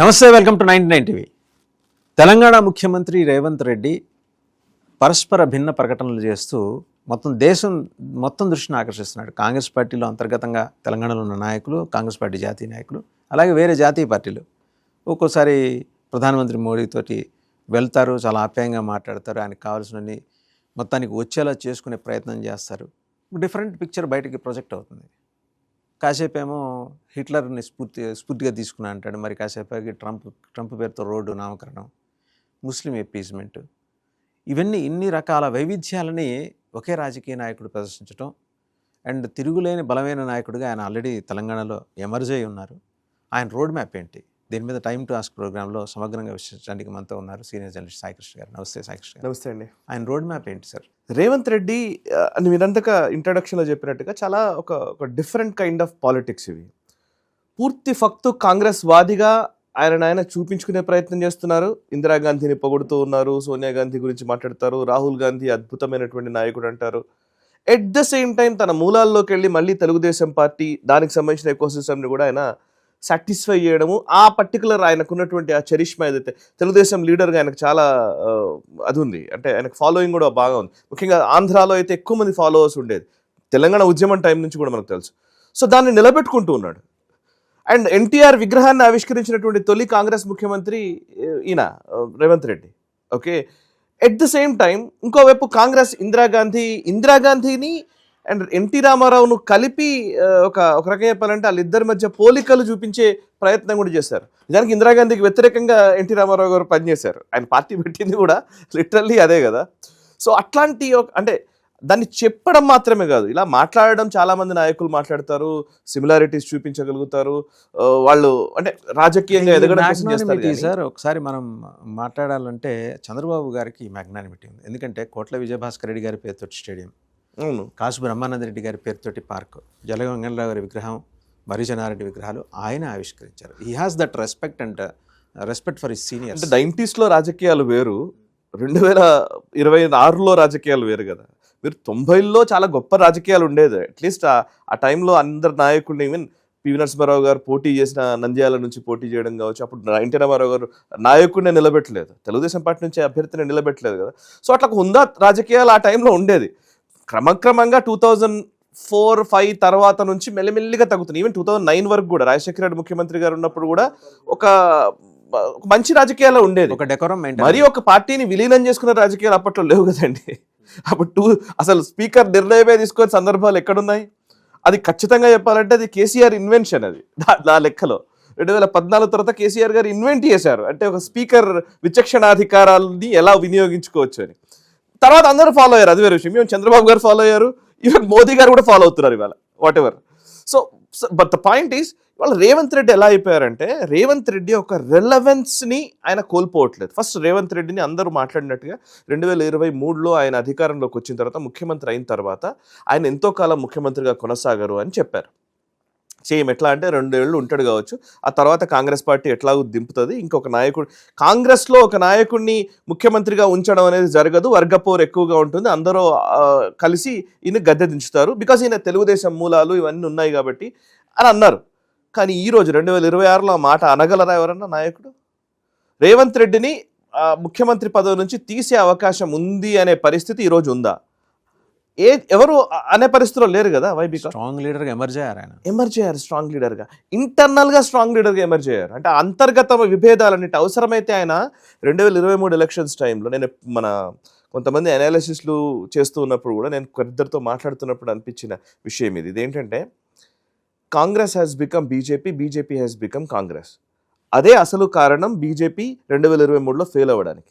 నమస్తే, welcome to 99 TV. Telangana ముఖ్యమంత్రి రేవంత్ రెడ్డి పరస్పర భిన్న ప్రకటనలు చేస్తూ దేశం మొత్తం దృష్టిని ఆకర్షిస్తున్నాడు. కాంగ్రెస్ పార్టీలో అంతర్గతంగా తెలంగాణలో ఉన్న నాయకులు, కాంగ్రెస్ పార్టీ జాతీయ నాయకులు, అలాగే వేరే జాతీయ పార్టీలు ఒక్కోసారి ప్రధానమంత్రి మోడీతోటి వెళ్తారు, చాలా ఆప్యాయంగా మాట్లాడతారు, ఆయనకు కావాల్సినవి మొత్తానికి వచ్చేలా చేసుకునే ప్రయత్నం చేస్తారు. డిఫరెంట్ పిక్చర్ బయటికి ప్రొజెక్ట్ అవుతుంది. కాసేపేమో హిట్లర్ని స్ఫూర్తిగా తీసుకున్నా అంటాడు, మరి కాసేపకి ట్రంప్ పేరుతో రోడ్డు నామకరణం, ముస్లిం ఎప్పీజ్మెంట్, ఇన్ని రకాల వైవిధ్యాలని ఒకే రాజకీయ నాయకుడు ప్రదర్శించడం అండ్ తిరుగులేని బలమైన నాయకుడిగా ఆయన ఆల్రెడీ తెలంగాణలో ఎమర్జ్ అయి ఉన్నారు. ఆయన రోడ్ మ్యాప్ ఏంటి, దీని మీద టైమ్ టు ఆస్క్ ప్రోగ్రాంలో సమగ్రంగా విశ్లేషించడానికి మనతో ఉన్నారు సీనియర్ జర్నలిస్ట్ సాయికృష్ణ గారు. నమస్తే సాయికృష్ణ గారు. నమస్తే అండి. ఆయన రోడ్ మ్యాప్ ఏంటి సార్? రేవంత్ రెడ్డి మీరంతక ఇంట్రడక్షన్లో చెప్పినట్టుగా చాలా ఒక డిఫరెంట్ కైండ్ ఆఫ్ పాలిటిక్స్ ఇవి. పూర్తి ఫక్తు కాంగ్రెస్ వాదిగా ఆయన చూపించుకునే ప్రయత్నం చేస్తున్నారు. ఇందిరాగాంధీని పొగుడుతూ ఉన్నారు, సోనియా గాంధీ గురించి మాట్లాడతారు, రాహుల్ గాంధీ అద్భుతమైనటువంటి నాయకుడు అంటారు. ఎట్ ద సేమ్ టైం తన మూలాల్లోకి వెళ్ళి మళ్ళీ తెలుగుదేశం పార్టీ దానికి సంబంధించిన ఎకోసిస్టమ్ని కూడా ఆయన సాటిస్ఫై చేయడము, ఆ పర్టికులర్ ఆయనకున్నటువంటి ఆ చరిష్మా ఏదైతే తెలుగుదేశం లీడర్గా ఆయనకు చాలా అది ఉంది, అంటే ఆయనకు ఫాలోయింగ్ కూడా బాగా ఉంది. ముఖ్యంగా ఆంధ్రాలో అయితే ఎక్కువ మంది ఫాలోవర్స్ ఉండేది, తెలంగాణ ఉద్యమం టైం నుంచి కూడా మనకు తెలుసు. సో దాన్ని నిలబెట్టుకుంటూ ఉన్నాడు. అండ్ ఎన్టీఆర్ విగ్రహాన్ని ఆవిష్కరించినటువంటి తొలి కాంగ్రెస్ ముఖ్యమంత్రి ఈయన Revanth Reddy. Okay, at the same time ఇంకోవైపు కాంగ్రెస్ ఇందిరాగాంధీని అండ్ ఎన్టీ రామారావును కలిపి ఒక రకంగా చెప్పాలంటే వాళ్ళిద్దరి మధ్య పోలికలు చూపించే ప్రయత్నం కూడా చేశారు. నిజానికి ఇందిరాగాంధీకి వ్యతిరేకంగా ఎన్టీ రామారావు గారు పనిచేశారు, ఆయన పార్టీ పెట్టింది కూడా లిటరల్లీ అదే కదా. సో అట్లాంటి అంటే దాన్ని చెప్పడం మాత్రమే కాదు, ఇలా మాట్లాడడం చాలామంది నాయకులు మాట్లాడతారు, సిమిలారిటీస్ చూపించగలుగుతారు, వాళ్ళు అంటే రాజకీయంగా ఎదగడం చేస్తారు. సార్ ఒకసారి మనం మాట్లాడాలంటే చంద్రబాబు గారికి మ్యాగ్నానిమిటీ ఉంది. ఎందుకంటే కోట్ల విజయభాస్కర్ రెడ్డి గారి పేరుతోటి స్టేడియం, అవును, కాసు బ్రహ్మానంద రెడ్డి గారి పేరుతోటి పార్క్, జలగంగరావు గారి విగ్రహం, మరిజనారెడ్డి విగ్రహాలు ఆయన ఆవిష్కరించారు. He has that respect and respect for his seniors. అంటే 90s రాజకీయాలు వేరు, 2026లో రాజకీయాలు వేరు కదా. మీరు 90లో చాలా గొప్ప రాజకీయాలు ఉండేది. అట్లీస్ట్ ఆ టైంలో అందరు నాయకుడిని, ఈవెన్ పివి నరసింహారావు గారు పోటీ చేసిన నంద్యాల నుంచి పోటీ చేయడం కావచ్చు, అప్పుడు ఎన్టీ రామారావు గారు నాయకుడిని నిలబెట్టలేదు, తెలుగుదేశం పార్టీ నుంచి అభ్యర్థిని నిలబెట్టలేదు కదా. సో అట్లా ఉందా రాజకీయాలు ఆ టైంలో ఉండేది. క్రమక్రమంగా 2004-05 తర్వాత నుంచి మెల్లిమెల్లిగా తగ్గుతుంది. ఈవెన్ 2009 వరకు కూడా రాజశేఖర రెడ్డి ముఖ్యమంత్రి గారు ఉన్నప్పుడు కూడా ఒక మంచి రాజకీయాలు ఉండేది, ఒక డెకోరం. మరి ఒక పార్టీని విలీనం చేసుకున్న రాజకీయాలు అప్పట్లో లేవు కదండి. అప్పుడు అసలు స్పీకర్ నిర్ణయమే తీసుకునే సందర్భాలు ఎక్కడున్నాయి? అది ఖచ్చితంగా చెప్పాలంటే అది కేసీఆర్ ఇన్వెన్షన్. అది నా లెక్కలో 2014 తర్వాత కేసీఆర్ గారు ఇన్వెంట్ చేశారు, అంటే ఒక స్పీకర్ విచక్షణాధికారాలని ఎలా వినియోగించుకోవచ్చు అని. తర్వాత అందరూ ఫాలో అయ్యారు, అది వేరే విషయం. మేము చంద్రబాబు గారు ఫాలో అయ్యారు, ఈవెన్ మోదీ గారు కూడా ఫాలో అవుతున్నారు ఇవాళ, what ever. So but the point is, ఇవాళ రేవంత్ రెడ్డి ఎలా అయిపోయారంటే, రేవంత్ రెడ్డి ఒక రెలవెన్స్ని ఆయన కోల్పోవట్లేదు. ఫస్ట్ రేవంత్ రెడ్డిని అందరూ మాట్లాడినట్టుగా 2023లో ఆయన అధికారంలోకి వచ్చిన తర్వాత, ముఖ్యమంత్రి అయిన తర్వాత ఆయన ఎంతో కాలం ముఖ్యమంత్రిగా కొనసాగరు అని చెప్పారు. సేమ్ ఎట్లా అంటే 2 ఏళ్ళు ఉంటాడు కావచ్చు, ఆ తర్వాత కాంగ్రెస్ పార్టీ ఎట్లాగూ దింపుతుంది, ఇంకొక నాయకుడు కాంగ్రెస్లో ఒక నాయకుడిని ముఖ్యమంత్రిగా ఉంచడం అనేది జరగదు, వర్గపోరు ఎక్కువగా ఉంటుంది, అందరూ కలిసి ఈయన గద్దె దించుతారు, బికాజ్ ఈయన తెలుగుదేశం మూలాలు ఇవన్నీ ఉన్నాయి కాబట్టి అని అన్నారు. కానీ ఈరోజు 2026లో ఆ మాట అనగలరా ఎవరన్నా నాయకుడు? రేవంత్ రెడ్డిని ముఖ్యమంత్రి పదవి నుంచి తీసే అవకాశం ఉంది అనే పరిస్థితి ఈరోజు ఉందా? ఎవరు అనే పరిస్థితిలో లేరు కదా. స్ట్రాంగ్ లీడర్గా ఎమర్జ్ అయ్యారు, స్ట్రాంగ్ లీడర్గా, ఇంటర్నల్గా స్ట్రాంగ్ లీడర్గా ఎమర్జ్ అయ్యారు. అంటే అంతర్గత విభేదాలన్నిటి అవసరమైతే ఆయన 2023 ఎలక్షన్స్ టైంలో నేను కొంతమంది అనాలిసిస్లు చేస్తూ ఉన్నప్పుడు కూడా నేను ఇద్దరితో మాట్లాడుతున్నప్పుడు అనిపించిన విషయం ఇదేంటంటే, Congress has become BJP has become Congress. అదే అసలు కారణం బీజేపీ 2023లో ఫెయిల్ అవ్వడానికి.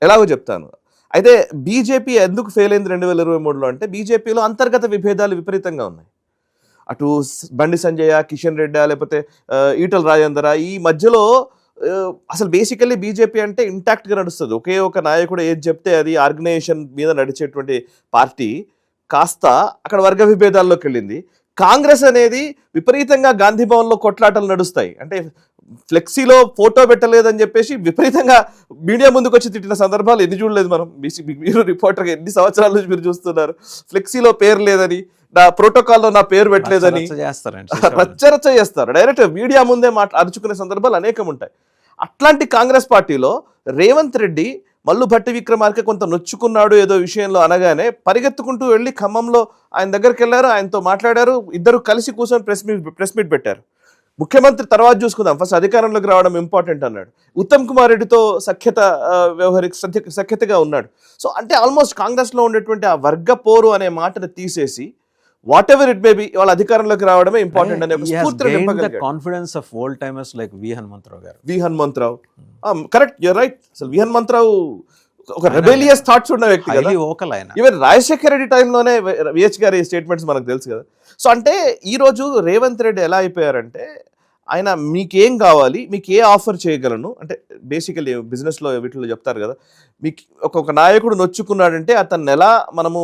ఎలాగో చెప్తాను. అయితే బీజేపీ ఎందుకు ఫెయిల్ అయింది 2023లో అంటే, బీజేపీలో అంతర్గత విభేదాలు విపరీతంగా ఉన్నాయి. అటు బండి సంజయ్, కిషన్ రెడ్డి, లేకపోతే ఈటల రాజేందర్, ఈ మధ్యలో అసలు బేసికల్లీ బీజేపీ అంటే ఇంటాక్ట్గా నడుస్తుంది. ఒకే ఒక నాయకుడు ఏది చెప్తే అది ఆర్గనైజేషన్ మీద నడిచేటువంటి పార్టీ కాస్త అక్కడ వర్గ విభేదాల్లోకి వెళ్ళింది. కాంగ్రెస్ అనేది విపరీతంగా గాంధీ భవన్లో కొట్లాటలు నడుస్తాయి. అంటే ఫ్లెక్సీలో ఫోటో పెట్టలేదని చెప్పేసి విపరీతంగా మీడియా ముందుకు వచ్చి తిట్టిన సందర్భాలు ఎన్ని చూడలేదు మనం. మీరు రిపోర్టర్గా ఎన్ని సంవత్సరాల నుంచి మీరు చూస్తున్నారు. ఫ్లెక్సీలో పేరు లేదని, నా ప్రోటోకాల్లో నా పేరు పెట్టలేదని రచ్చ చేస్తారండి రచ్చరచ్చ చేస్తారు. డైరెక్ట్ మీడియా ముందే అరుచుకునే సందర్భాలు అనేకం ఉంటాయి. అట్లాంటి కాంగ్రెస్ పార్టీలో రేవంత్ రెడ్డి మల్లు భట్టి విక్రమార్క కొంత నొచ్చుకున్నాడు ఏదో విషయంలో అనగానే పరిగెత్తుకుంటూ వెళ్ళి ఖమ్మంలో ఆయన దగ్గరికి వెళ్ళారు, ఆయనతో మాట్లాడారు, ఇద్దరు కలిసి కూర్చొని ప్రెస్ మీట్ పెట్టారు. ముఖ్యమంత్రి తర్వాత చూసుకుందాం, ఫస్ట్ అధికారంలోకి రావడం ఇంపార్టెంట్ అన్నాడు. ఉత్తమ్ కుమార్ రెడ్డితో సఖ్యతగా ఉన్నాడు. సో అంటే ఆల్మోస్ట్ కాంగ్రెస్లో ఉండేటువంటి ఆ వర్గ పోరు అనే మాటను తీసేసి whatever it may be వాళ్ళ అధికారంలోకి రావడమే ఇంపార్టెంట్ అనే ఒక స్ఫూర్తిని confidence of old timers like V Hanumantha Rao garu. V Hanumantha Rao correct, you're right. అసలు వి హనుమంతరావు ఒక రెబెలియస్ థాట్స్ ఉన్న వ్యక్తి కదా. ఈవెన్ రాజశేఖర రెడ్డి టైంలోనే విహెచ్ గారి స్టేట్మెంట్స్ మనకు తెలుసు కదా. సో అంటే ఈ రోజు రేవంత్ రెడ్డి ఎలా అయిపోయారంటే ఆయన మీకేం కావాలి, మీకు ఏ ఆఫర్ చేయగలను అంటే బేసికలీ బిజినెస్లో వీటిలో చెప్తారు కదా, మీకు ఒక నాయకుడు నొచ్చుకున్నాడంటే అతన్ని ఎలా మనము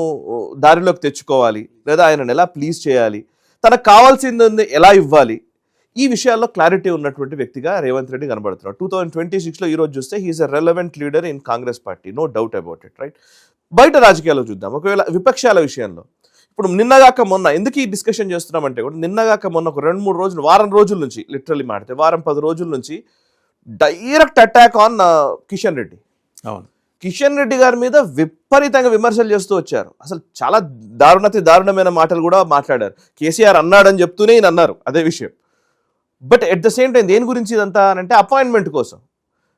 దారిలోకి తెచ్చుకోవాలి, లేదా ఆయన ఎలా ప్లీజ్ చేయాలి, తనకు కావాల్సింది ఎలా ఇవ్వాలి, ఈ విషయాల్లో క్లారిటీ ఉన్నటువంటి వ్యక్తిగా రేవంత్ రెడ్డి కనబడుతున్నాడు. 2026లో ఈ రోజు చూస్తే he's a relevant leader in Congress party, no doubt about it, right. బయట రాజకీయాల్లో చూద్దాం. ఒకవేళ విపక్షాల విషయంలో ఇప్పుడు నిన్నగాక మొన్న ఎందుకు ఈ డిస్కషన్ చేస్తున్నామంటే కూడా నిన్నగాక మొన్న ఒక 2-3 రోజులు, వారం రోజుల నుంచి లిటరల్లీ మాడితే వారం 10 రోజుల నుంచి direct attack on Kishan Reddy. అవును, కిషన్ రెడ్డి గారి మీద విపరీతంగా విమర్శలు చేస్తూ వచ్చారు. అసలు చాలా దారుణమైన మాటలు కూడా మాట్లాడారు. కేసీఆర్ అన్నాడని చెప్తూనే ఈయన అన్నారు అదే విషయం. But at the same time దేని గురించి ఇదంతా అంటే అపాయింట్మెంట్ కోసం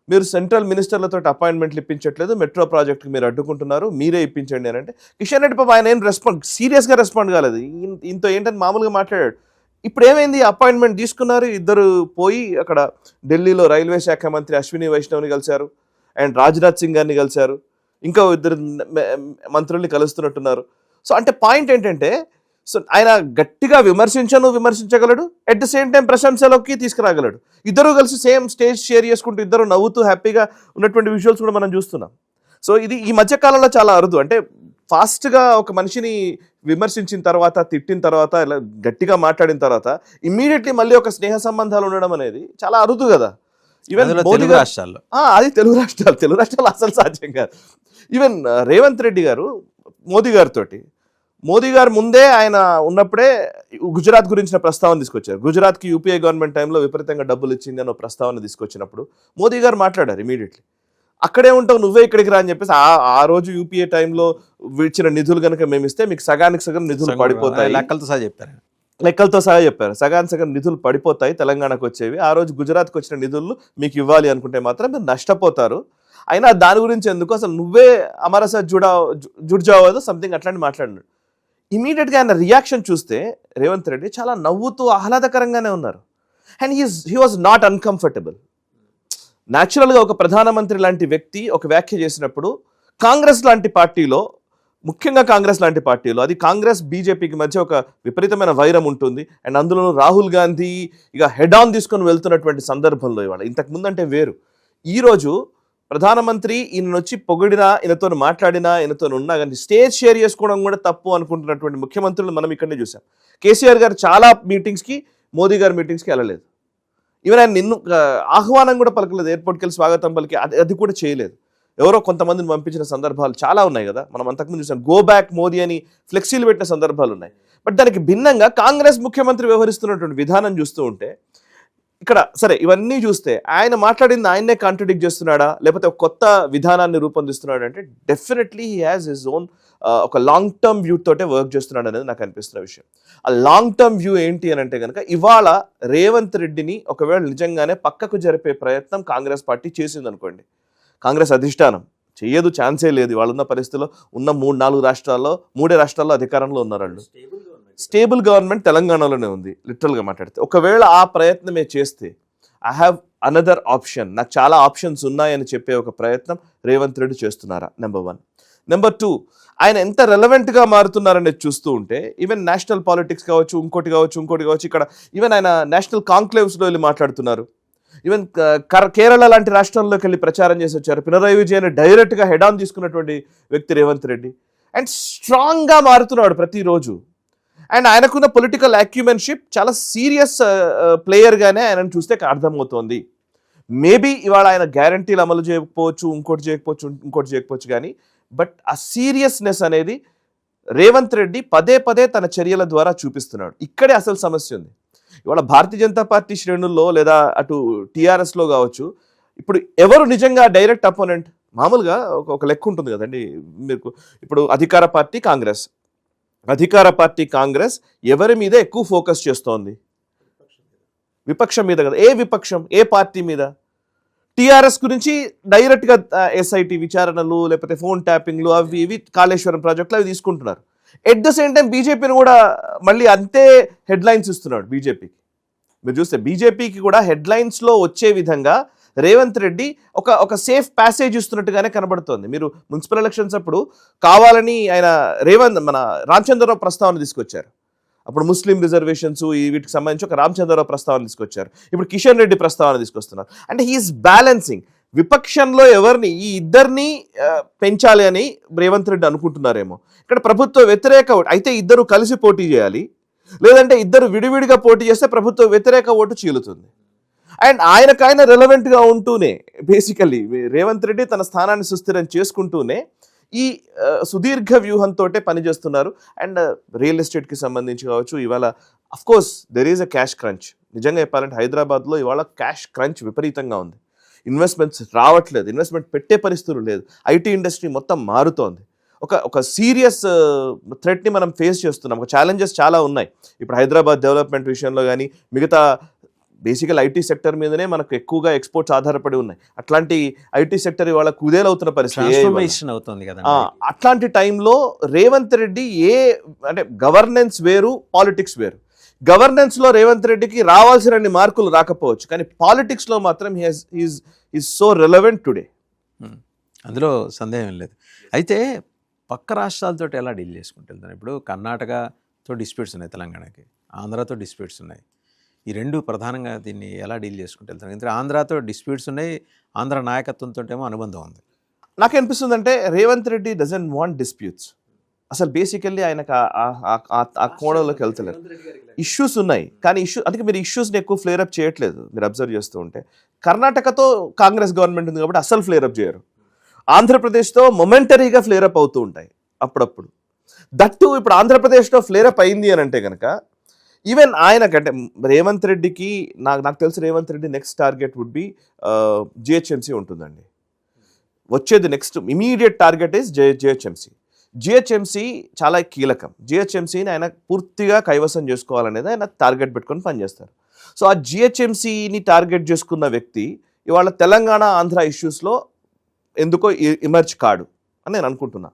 మీరు సెంట్రల్ మినిస్టర్లతో అపాయింట్మెంట్లు ఇప్పించట్లేదు, మెట్రో ప్రాజెక్ట్కి మీరు అడ్డుకుంటున్నారు, మీరే ఇప్పించండి అని అంటే కిషన్ రెడ్డి పాప ఆయన ఏం సీరియస్గా రెస్పాండ్ కాలేదు. ఇంత ఏంటని మామూలుగా మాట్లాడాడు. ఇప్పుడు ఏమైంది, అపాయింట్మెంట్ తీసుకున్నారు, ఇద్దరు పోయి అక్కడ ఢిల్లీలో రైల్వే శాఖ మంత్రి అశ్విని వైష్ణవ్ని కలిశారు అండ్ రాజ్నాథ్ సింగ్ గారిని కలిశారు, ఇంకా ఇద్దరు మంత్రుల్ని కలుస్తున్నట్టున్నారు. సో అంటే పాయింట్ ఏంటంటే సో ఆయన గట్టిగా విమర్శించగలడు, అట్ ద సేమ్ టైం ప్రశంసలోకి తీసుకురాగలడు. ఇద్దరు కలిసి సేమ్ స్టేజ్ షేర్ చేసుకుంటూ ఇద్దరు నవ్వుతూ హ్యాపీగా ఉన్నటువంటి విజువల్స్ కూడా మనం చూస్తున్నాం. సో ఇది ఈ మధ్యకాలంలో చాలా అరుదు. అంటే ఫాస్ట్గా ఒక మనిషిని విమర్శించిన తర్వాత, తిట్టిన తర్వాత, ఇలా గట్టిగా మాట్లాడిన తర్వాత ఇమ్మీడియట్లీ మళ్ళీ ఒక స్నేహ సంబంధాలు ఉండడం అనేది చాలా అరుదు కదా. ఈవెన్ మోదీ రాష్ట్రాల్లో అది తెలుగు రాష్ట్రాలు అసలు సాధ్యం కాదు. ఈవెన్ రేవంత్ రెడ్డి గారు మోదీ గారు ముందే ఆయన ఉన్నప్పుడే గుజరాత్ గురించిన ప్రస్తావన తీసుకొచ్చారు. గుజరాత్కి యూపీఏ గవర్నమెంట్ టైంలో విపరీతంగా డబ్బులు ఇచ్చింది అన్న ప్రస్తావన తీసుకొచ్చినప్పుడు మోదీ గారు మాట్లాడారు ఇమీడియట్లీ, అక్కడే ఉంటావు నువ్వే ఇక్కడికి రా అని చెప్పేసి. ఆ రోజు యూపీఏ టైంలో ఇచ్చిన నిధులు కనుక మేము ఇస్తే మీకు సగానికి సగం నిధులు పడిపోతాయి, లెక్కలతో సహా చెప్పారు. సగం నిధులు పడిపోతాయి తెలంగాణకు వచ్చేవి. ఆ రోజు గుజరాత్కి వచ్చిన నిధులు మీకు ఇవ్వాలి అనుకుంటే మాత్రం మీరు నష్టపోతారు. అయినా దాని గురించి ఎందుకు, అసలు నువ్వే అమరస జుడ్జావో సంథింగ్ అట్లాంటి మాట్లాడినాడు. ఇమీడియట్గా ఆయన రియాక్షన్ చూస్తే రేవంత్ రెడ్డి చాలా నవ్వుతూ ఆహ్లాదకరంగానే ఉన్నారు. And he was not uncomfortable. న్యాచురల్గా ఒక ప్రధానమంత్రి లాంటి వ్యక్తి ఒక వ్యాఖ్య చేసినప్పుడు కాంగ్రెస్ లాంటి పార్టీలో, ముఖ్యంగా కాంగ్రెస్ లాంటి పార్టీలో, అది కాంగ్రెస్ బీజేపీకి మధ్య ఒక విపరీతమైన వైరం ఉంటుంది. అండ్ అందులో రాహుల్ గాంధీ ఇక హెడ్ ఆన్ తీసుకొని వెళ్తున్నటువంటి సందర్భంలో ఇవాళ ఇంతకుముందు అంటే వేరు. ఈరోజు ప్రధానమంత్రి ఈయన వచ్చి పొగిడినా, ఈయనతో మాట్లాడినా, ఈయనతో ఉన్నా కానీ స్టేజ్ షేర్ చేసుకోవడం కూడా తప్పు అనుకుంటున్నటువంటి ముఖ్యమంత్రులు మనం ఇక్కడనే చూసాం. కేసీఆర్ గారు చాలా మీటింగ్స్కి, మోదీ గారి మీటింగ్స్కి వెళ్ళలేదు. ఈవెన్ ఆయన నిన్ను ఆహ్వానం కూడా పలకలేదు, ఎయిర్పోర్ట్కి వెళ్ళి స్వాగతం పలికి అది కూడా చేయలేదు. ఎవరో కొంతమందిని పంపించిన సందర్భాలు చాలా ఉన్నాయి కదా, మనం అంతకుముందు చూసాం. గో బ్యాక్ మోదీ అని ఫ్లెక్సీలు పెట్టిన సందర్భాలు ఉన్నాయి. బట్ దానికి భిన్నంగా కాంగ్రెస్ ముఖ్యమంత్రి వ్యవహరిస్తున్నటువంటి విధానం చూస్తూ ఉంటే ఇక్కడ సరే ఇవన్నీ చూస్తే ఆయన మాట్లాడింది ఆయన్నే కాంట్రడిక్ట్ చేస్తున్నాడా, లేకపోతే ఒక కొత్త విధానాన్ని రూపొందిస్తున్నాడు అంటే definitely he has his own ఒక లాంగ్ టర్మ్ వ్యూ తోటే వర్క్ చేస్తున్నాడు అనేది నాకు అనిపిస్తున్న విషయం. ఆ లాంగ్ టర్మ్ వ్యూ ఏంటి అని అంటే కనుక ఇవాళ రేవంత్ రెడ్డిని ఒకవేళ నిజంగానే పక్కకు జరిపే ప్రయత్నం కాంగ్రెస్ పార్టీ చేసింది అనుకోండి, కాంగ్రెస్ అధిష్టానం చెయ్యదు, ఛాన్సే లేదు. వాళ్ళున్న పరిస్థితిలో ఉన్న 3-4 రాష్ట్రాల్లో 3 రాష్ట్రాల్లో అధికారంలో ఉన్నారు. వాళ్ళు స్టేబుల్ గవర్నమెంట్ తెలంగాణలోనే ఉంది లిటరల్గా మాట్లాడితే. ఒకవేళ ఆ ప్రయత్నమే చేస్తే ఐ హ్యావ్ అనదర్ ఆప్షన్, నాకు చాలా ఆప్షన్స్ ఉన్నాయని చెప్పే ఒక ప్రయత్నం రేవంత్ రెడ్డి చేస్తున్నారా, నెంబర్ 1. నెంబర్ 2, ఆయన ఎంత రెలవెంట్గా మారుతున్నారనేది చూస్తూ ఉంటే ఈవెన్ నేషనల్ పాలిటిక్స్ కావచ్చు, ఇంకోటి కావచ్చు, ఇక్కడ ఈవెన్ ఆయన నేషనల్ కాంక్లేవ్స్లో వెళ్ళి మాట్లాడుతున్నారు. ఈవెన్ కేరళ లాంటి రాష్ట్రాల్లోకి వెళ్ళి ప్రచారం చేసి వచ్చారు. పినరాయి విజయన్ డైరెక్ట్గా హెడ్ ఆన్ తీసుకున్నటువంటి వ్యక్తి రేవంత్ రెడ్డి. అండ్ స్ట్రాంగ్గా మారుతున్నాడు ప్రతిరోజు. అండ్ ఆయనకున్న పొలిటికల్ అక్యుమెన్షిప్ చాలా సీరియస్ ప్లేయర్గానే ఆయనను చూస్తే అర్థమవుతోంది. మేబీ ఇవాళ ఆయన గ్యారంటీలు అమలు చేయకపోవచ్చు, ఇంకోటి చేయకపోవచ్చు కానీ బట్ ఆ సీరియస్నెస్ అనేది రేవంత్ రెడ్డి పదే పదే తన చర్యల ద్వారా చూపిస్తున్నాడు. ఇక్కడే అసలు సమస్య ఉంది. ఇవాళ భారతీయ జనతా పార్టీ శ్రేణుల్లో లేదా అటు టీఆర్ఎస్లో కావచ్చు, ఇప్పుడు ఎవరు నిజంగా డైరెక్ట్ అపోనెంట్? మామూలుగా ఒక లెక్క ఉంటుంది కదండి మీకు. ఇప్పుడు అధికార పార్టీ కాంగ్రెస్ ఎవరి మీద ఎక్కువ ఫోకస్ చేస్తోంది? విపక్షం మీద కదా. ఏ విపక్షం? ఏ పార్టీ మీద? టీఆర్ఎస్ గురించి డైరెక్ట్గా ఎస్ఐటి విచారణలు లేకపోతే ఫోన్ ట్యాపింగ్లు అవి ఇవి కాళేశ్వరం ప్రాజెక్టులు అవి తీసుకుంటున్నారు. ఎట్ ద సేమ్ టైం బీజేపీని కూడా మళ్ళీ అంతే హెడ్లైన్స్ ఇస్తున్నాడు. బీజేపీకి మీరు చూస్తే బీజేపీకి కూడా హెడ్లైన్స్లో వచ్చే విధంగా రేవంత్ రెడ్డి ఒక సేఫ్ ప్యాసేజ్ ఇస్తున్నట్టుగానే కనబడుతోంది. మీరు మున్సిపల్ ఎలక్షన్స్ అప్పుడు కావాలని ఆయన మన రామచంద్రరావు ప్రస్తావన తీసుకొచ్చారు. అప్పుడు ముస్లిం రిజర్వేషన్స్ వీటికి సంబంధించి ఒక రామచంద్రరావు ప్రస్తావన తీసుకొచ్చారు. ఇప్పుడు కిషన్ రెడ్డి ప్రస్తావన తీసుకొస్తున్నారు. అంటే హీఈస్ బ్యాలెన్సింగ్. విపక్షంలో ఎవరిని, ఈ ఇద్దరిని పెంచాలి అని రేవంత్ రెడ్డి అనుకుంటున్నారేమో. ఇక్కడ ప్రభుత్వ వ్యతిరేక ఓటు అయితే ఇద్దరు కలిసి పోటీ చేయాలి, లేదంటే ఇద్దరు విడివిడిగా పోటీ చేస్తే ప్రభుత్వ వ్యతిరేక ఓటు చీలుతుంది. అండ్ ఆయనకైనా రెలవెంట్గా ఉంటూనే బేసికల్లీ రేవంత్ రెడ్డి తన స్థానాన్ని సుస్థిరం చేసుకుంటూనే ఈ సుదీర్ఘ వ్యూహంతో పనిచేస్తున్నారు. అండ్ రియల్ ఎస్టేట్కి సంబంధించి కావచ్చు, ఇవాళ of course there is a cash crunch. నిజంగా చెప్పాలంటే హైదరాబాద్లో ఇవాళ క్యాష్ క్రంచ్ విపరీతంగా ఉంది. ఇన్వెస్ట్మెంట్స్ రావట్లేదు, ఇన్వెస్ట్మెంట్ పెట్టే పరిస్థితులు లేదు. ఐటీ ఇండస్ట్రీ మొత్తం మారుతోంది. ఒక సీరియస్ థ్రెట్ని మనం ఫేస్ చేస్తున్నాం. ఒక ఛాలెంజెస్ చాలా ఉన్నాయి. ఇప్పుడు హైదరాబాద్ డెవలప్మెంట్ విషయంలో కానీ మిగతా బేసికల్ ఐటీ సెక్టర్ మీదనే మనకు ఎక్కువగా ఎక్స్పోర్ట్స్ ఆధారపడి ఉన్నాయి. అట్లాంటి ఐటీ సెక్టర్ ఇవాళ కుదేలవుతున్న పరిస్థితి అవుతుంది కదా. అట్లాంటి టైంలో రేవంత్ రెడ్డి అంటే గవర్నెన్స్ వేరు, పాలిటిక్స్ వేరు. గవర్నెన్స్లో రేవంత్ రెడ్డికి రావాల్సిన మార్కులు రాకపోవచ్చు, కానీ పాలిటిక్స్లో మాత్రం ఈజ్ సో రెలవెంట్ టుడే. అందులో సందేహం లేదు. అయితే పక్క రాష్ట్రాలతో ఎలా డీల్ చేసుకుంటారు? ఇప్పుడు కర్ణాటకతో డిస్ప్యూట్స్ ఉన్నాయి, తెలంగాణకి ఆంధ్రాతో డిస్ప్యూట్స్ ఉన్నాయి. ఈ రెండు ప్రధానంగా దీన్ని ఎలా డీల్ చేసుకుంటూ వెళ్తారు? ఎందుకంటే ఆంధ్రాతో డిస్ప్యూట్స్ ఉన్నాయి, ఆంధ్ర నాయకత్వంతో ఏమో అనుబంధం ఉంది. నాకేమనిపిస్తుంది అంటే Revanth Reddy doesn't want disputes. అసలు బేసికల్లీ ఆయనకు ఆ కోణంలోకి వెళ్తలేదు. ఇష్యూస్ ఉన్నాయి, కానీ అందుకే మీరు ఇష్యూస్ని ఎక్కువ ఫ్లేరప్ చేయట్లేదు. మీరు అబ్జర్వ్ చేస్తూ ఉంటే కర్ణాటకతో కాంగ్రెస్ గవర్నమెంట్ ఉంది కాబట్టి అసలు ఫ్లేరప్ చేయరు. ఆంధ్రప్రదేశ్తో మొమెంటరీగా ఫ్లేరప్ అవుతూ ఉంటాయి అప్పుడప్పుడు. దట్టు ఇప్పుడు ఆంధ్రప్రదేశ్లో ఫ్లేరప్ అయింది అని అంటే కనుక ఈవెన్ ఆయనకంటే రేవంత్ రెడ్డికి నాకు తెలిసి Revanth Reddy next target would be GHMC ఉంటుందండి. వచ్చేది next immediate target is GHMC చాలా కీలకం. జిహెచ్ఎంసీని ఆయన పూర్తిగా కైవసం చేసుకోవాలనేది ఆయన టార్గెట్ పెట్టుకొని పనిచేస్తారు. సో ఆ జిహెచ్ఎంసీని టార్గెట్ చేసుకున్న వ్యక్తి ఇవాళ తెలంగాణ ఆంధ్ర ఇష్యూస్లో ఎందుకో ఎమర్జ్ కాడు అని నేను అనుకుంటున్నా.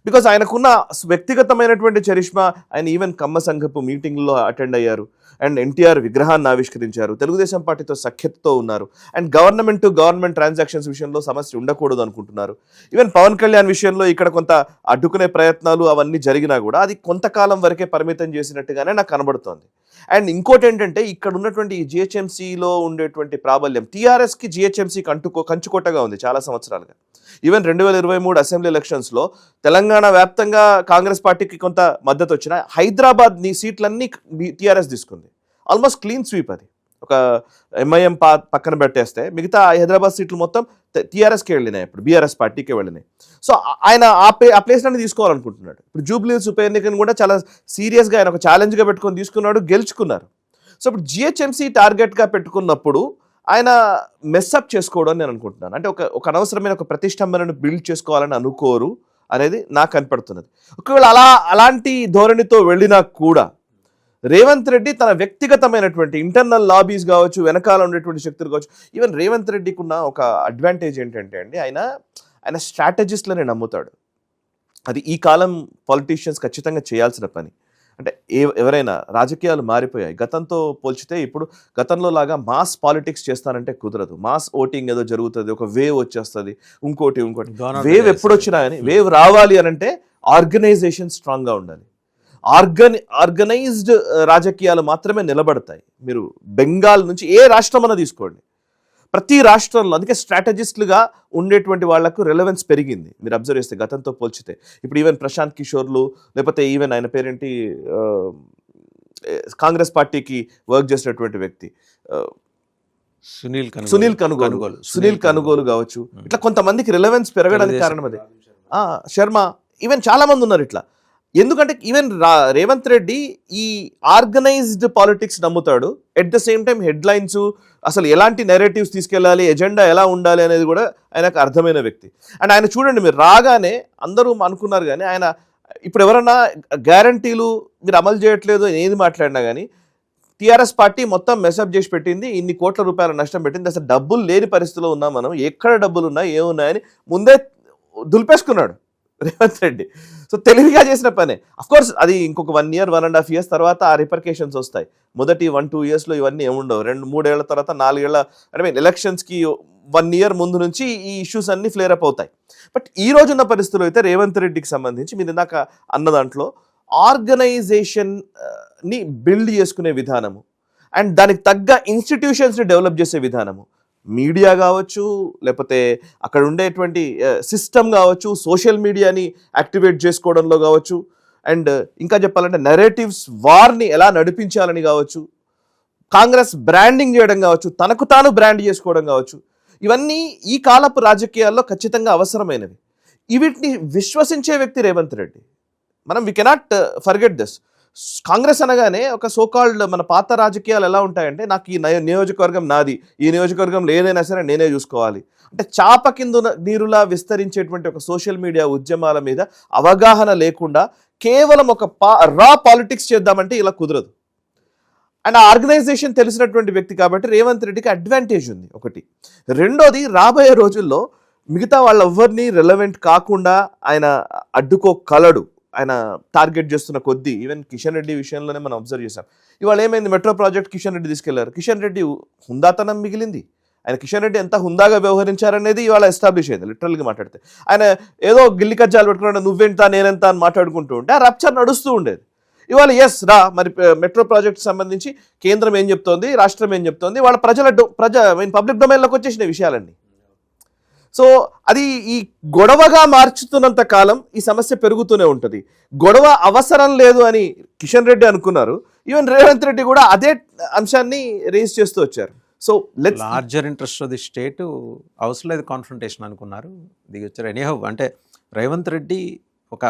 బికాజ్ ఆయనకున్న వ్యక్తిగతమైనటువంటి చరిష్మా, ఆయన ఈవెన్ కమ్మ సంఘపు మీటింగ్లో అటెండ్ అయ్యారు అండ్ ఎన్టీఆర్ విగ్రహాన్ని ఆవిష్కరించారు, తెలుగుదేశం పార్టీతో సఖ్యతతో ఉన్నారు and government to government transactions విషయంలో సమస్య ఉండకూడదు అనుకుంటున్నారు. ఈవెన్ పవన్ కళ్యాణ్ విషయంలో ఇక్కడ కొంత అడ్డుకునే ప్రయత్నాలు అవన్నీ జరిగినా కూడా అది కొంతకాలం వరకే పరిమితం చేసినట్టుగానే నాకు కనబడుతోంది. అండ్ ఇంకోటి ఏంటంటే ఇక్కడ ఉన్నటువంటి ఈ జిహెచ్ఎంసీలో ఉండేటువంటి ప్రాబల్యం టీఆర్ఎస్కి జిహెచ్ఎంసీ కంచుకోటగా ఉంది చాలా సంవత్సరాలుగా. ఈవెన్ 2023 అసెంబ్లీ ఎలక్షన్స్లో తెలంగాణ వ్యాప్తంగా కాంగ్రెస్ పార్టీకి కొంత మద్దతు వచ్చిన హైదరాబాద్ సీట్లన్నీ టీఆర్ఎస్ తీసుకుంది. ఆల్మోస్ట్ క్లీన్ స్వీప్ అది. ఒక ఎంఐఎం పక్కన పెట్టేస్తే మిగతా హైదరాబాద్ సీట్లు మొత్తం టీఆర్ఎస్కే వెళ్ళినాయి, ఇప్పుడు బీఆర్ఎస్ పార్టీకే వెళ్ళినాయి. సో ఆయన ఆ ప్లేస్లన్నీ తీసుకోవాలనుకుంటున్నాడు. ఇప్పుడు జూబ్లీహిల్స్ ఉప ఎన్నికను కూడా చాలా సీరియస్గా ఆయన ఒక ఛాలెంజ్గా పెట్టుకొని తీసుకున్నాడు, గెలుచుకున్నారు. సో ఇప్పుడు జిహెచ్ఎంసీ టార్గెట్గా పెట్టుకున్నప్పుడు ఆయన మెస్అప్ చేసుకోవడం నేను అనుకుంటున్నాను. అంటే ఒక అనవసరమైన ఒక ప్రతిష్టంభనను బిల్డ్ చేసుకోవాలని అనుకోరు అనేది నాకు కనపడుతున్నది. ఒకవేళ అలాంటి ధోరణితో వెళ్ళినా కూడా రేవంత్ రెడ్డి తన వ్యక్తిగతమైనటువంటి ఇంటర్నల్ లాబీస్ కావచ్చు, వెనకాల ఉండేటువంటి శక్తులు కావచ్చు, ఈవెన్ రేవంత్ రెడ్డికి ఉన్న ఒక అడ్వాంటేజ్ ఏంటంటే అండి ఆయన స్ట్రాటజిస్ట్లనే నమ్ముతాడు. అది ఈ కాలం పాలిటీషియన్స్ ఖచ్చితంగా చేయాల్సిన పని. అంటే ఎవరైనా రాజకీయాలు మారిపోయాయి. గతంతో పోల్చితే ఇప్పుడు గతంలో లాగా మాస్ పాలిటిక్స్ చేస్తానంటే కుదరదు. మాస్ ఓటింగ్ ఏదో జరుగుతుంది, ఒక వేవ్ వచ్చేస్తుంది, ఇంకోటి వేవ్ ఎప్పుడు వచ్చినా కానీ వేవ్ రావాలి అని అంటే ఆర్గనైజేషన్ స్ట్రాంగ్గా ఉండాలి. ఆర్గనైజ్డ్ రాజకీయాలు మాత్రమే నిలబడతాయి. మీరు బెంగాల్ నుంచి ఏ రాష్ట్రం అన్నా తీసుకోండి, ప్రతి రాష్ట్రంలో అందుకే స్ట్రాటజిస్టులుగా ఉండేటువంటి వాళ్లకు రెలవెన్స్ పెరిగింది. మీరు అబ్జర్వ్ చేస్తే గతంతో పోల్చితే ఇప్పుడు ఈవెన్ ప్రశాంత్ కిషోర్లు లేకపోతే ఈవెన్ ఆయన పేరేంటి కాంగ్రెస్ పార్టీకి వర్క్ చేసినటువంటి వ్యక్తి సునీల్ కనుగోలు కావచ్చు, ఇట్లా కొంతమందికి రిలవెన్స్ పెరగడానికి కారణం అదే. శర్మ, ఈవెన్ చాలా మంది ఉన్నారు. ఇట్లా ఎందుకంటే ఈవెన్ రేవంత్ రెడ్డి ఈ ఆర్గనైజ్డ్ పాలిటిక్స్ నమ్ముతాడు. At the same time headlines, అసలు ఎలాంటి నెరేటివ్స్ తీసుకెళ్ళాలి, ఎజెండా ఎలా ఉండాలి అనేది కూడా ఆయనకు అర్థమైన వ్యక్తి. అండ్ ఆయన చూడండి, మీరు రాగానే అందరూ అనుకున్నారు, కానీ ఆయన ఇప్పుడు ఎవరన్నా గ్యారంటీలు మీరు అమలు చేయట్లేదు ఏది మాట్లాడినా కానీ టీఆర్ఎస్ పార్టీ మొత్తం మెసేజ్ చేసి పెట్టింది, ఇన్ని కోట్ల రూపాయల నష్టం పెట్టింది, అసలు డబ్బులు లేని పరిస్థితిలో ఉన్నాం మనం, ఎక్కడ డబ్బులు ఉన్నాయి ఏమున్నాయని ముందే దులిపేసుకున్నాడు రేవంత్ రెడ్డి. సో తెలివిగా చేసిన పనే. అఫ్కోర్స్ అది ఇంకొక 1 year 1.5 years తర్వాత ఆ రిపర్కేషన్స్ వస్తాయి. మొదటి 1-2 yearsలో ఇవన్నీ ఏముండవు. 2-3 ఏళ్ల తర్వాత 4 ఏళ్ల ఎలక్షన్స్కి 1 year ముందు నుంచి ఈ ఇష్యూస్ అన్ని ఫ్లేర్ అప్ అవుతాయి. బట్ ఈ రోజున్న పరిస్థితుల్లో అయితే రేవంత్ రెడ్డికి సంబంధించి మీరు ఇందాక అన్న దాంట్లో ఆర్గనైజేషన్ ని బిల్డ్ చేసుకునే విధానము అండ్ దానికి తగ్గ ఇన్స్టిట్యూషన్స్ని డెవలప్ చేసే విధానము, మీడియా కావచ్చు, లేకపోతే అక్కడ ఉండేటువంటి సిస్టమ్ కావచ్చు, సోషల్ మీడియాని యాక్టివేట్ చేసుకోవడంలో కావచ్చు, అండ్ ఇంకా చెప్పాలంటే నెరేటివ్స్ వార్ని ఎలా నడిపించాలని కావచ్చు, కాంగ్రెస్ బ్రాండింగ్ చేయడం కావచ్చు, తనకు తాను బ్రాండ్ చేసుకోవడం కావచ్చు, ఇవన్నీ ఈ కాలపు రాజకీయాల్లో ఖచ్చితంగా అవసరమైనవి. వీటిని విశ్వసించే వ్యక్తి Revanth Reddy. We cannot forget this. Congress అనగానే ఒక సోకాల్డ్ మన పాత రాజకీయాలు ఎలా ఉంటాయంటే, నాకు ఈ నియోజకవర్గం నాది, ఈ నియోజకవర్గంలో ఏదైనా సరే నేనే చూసుకోవాలి అంటే చాప కింద నీరులా విస్తరించేటువంటి ఒక సోషల్ మీడియా ఉద్యమాల మీద అవగాహన లేకుండా కేవలం ఒక రా పాలిటిక్స్ చేద్దామంటే ఇలా కుదరదు. అండ్ ఆ ఆర్గనైజేషన్ తెలిసినటువంటి వ్యక్తి కాబట్టి రేవంత్ రెడ్డికి అడ్వాంటేజ్ ఉంది ఒకటి. రెండోది, రాబోయే రోజుల్లో మిగతా వాళ్ళెవ్వరినీ రెలవెంట్ కాకుండా ఆయన అడ్డుకోగలడు. ఆయన టార్గెట్ చేస్తున్న కొద్దీ ఈవెన్ కిషన్ రెడ్డి విషయంలోనే మనం అబ్జర్వ్ చేసాం. ఇవాళ ఏమైంది, మెట్రో ప్రాజెక్ట్ కిషన్ రెడ్డి తీసుకెళ్లారు. కిషన్ రెడ్డి హుందాతనం మిగిలింది. ఆయన కిషన్ రెడ్డి ఎంత హుందాగా వ్యవహరించారనేది ఇవాళ ఎస్టాబ్లిష్ అయింది. లిటరల్గా మాట్లాడితే ఆయన ఏదో గిల్లి కజ్జాలు పెట్టుకున్నాడు, నువ్వెంత నేనెంత అని మాట్లాడుకుంటూ ఉంటే ఆ రప్చర్ నడుస్తూ ఉండేది. ఇవాళ మరి మెట్రో ప్రాజెక్ట్ సంబంధించి కేంద్రం ఏం చెప్తోంది, రాష్ట్రం ఏం చెప్తోంది, వాళ్ళ పబ్లిక్ డొమైన్లోకి వచ్చేసిన విషయాలన్నీ. సో అది ఈ గొడవగా మార్చుతున్నంత కాలం ఈ సమస్య పెరుగుతూనే ఉంటుంది. గొడవ అవసరం లేదు అని కిషన్ రెడ్డి అనుకున్నారు. ఈవెన్ రేవంత్ రెడ్డి కూడా అదే అంశాన్ని రేజ్ చేస్తూ వచ్చారు. So larger interest of the state అవసరం లేదు కాన్ఫ్రంటేషన్ అనుకున్నారు, దిగొచ్చారు. ఎనీహౌ అంటే రేవంత్ రెడ్డి ఒక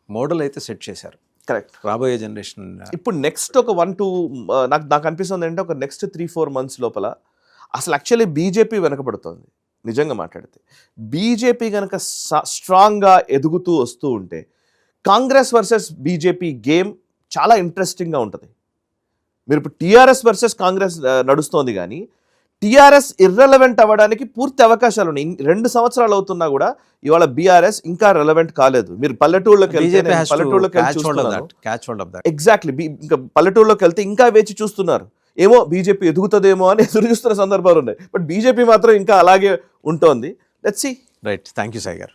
మోడల్ అయితే సెట్ చేశారు. కరెక్ట్. రాబోయే జనరేషన్ ఇప్పుడు నెక్స్ట్ ఒక 1-2 నాకు అనిపిస్తుంది అంటే ఒక నెక్స్ట్ 3-4 months లోపల అసలు యాక్చువల్లీ బీజేపీ వెనకబడుతోంది. నిజంగా మాట్లాడితే బీజేపీ కనుక స్ట్రాంగ్గా ఎదుగుతూ వస్తూ ఉంటే కాంగ్రెస్ వర్సెస్ బీజేపీ గేమ్ చాలా ఇంట్రెస్టింగ్గా ఉంటుంది. మీరు ఇప్పుడు టీఆర్ఎస్ వర్సెస్ కాంగ్రెస్ నడుస్తోంది, కానీ టీఆర్ఎస్ ఇర్రెలవెంట్ అవ్వడానికి పూర్తి అవకాశాలు ఉన్నాయి. 2 సంవత్సరాలు అవుతున్నా కూడా ఇవాళ బీఆర్ఎస్ ఇంకా రెలవెంట్ కాలేదు. మీరు పల్లెటూళ్ళకి ఎగ్జాక్ట్లీ ఇంకా పల్లెటూళ్ళకి వెళ్తే ఇంకా వేచి చూస్తున్నారు, ఏమో బీజేపీ ఎదుగుతుందేమో అని ఎదురు చూస్తున్న సందర్భాలు ఉన్నాయి. బట్ బీజేపీ మాత్రం ఇంకా అలాగే ఉంటుంది. Let's see. Right. Thank you Sai గారు.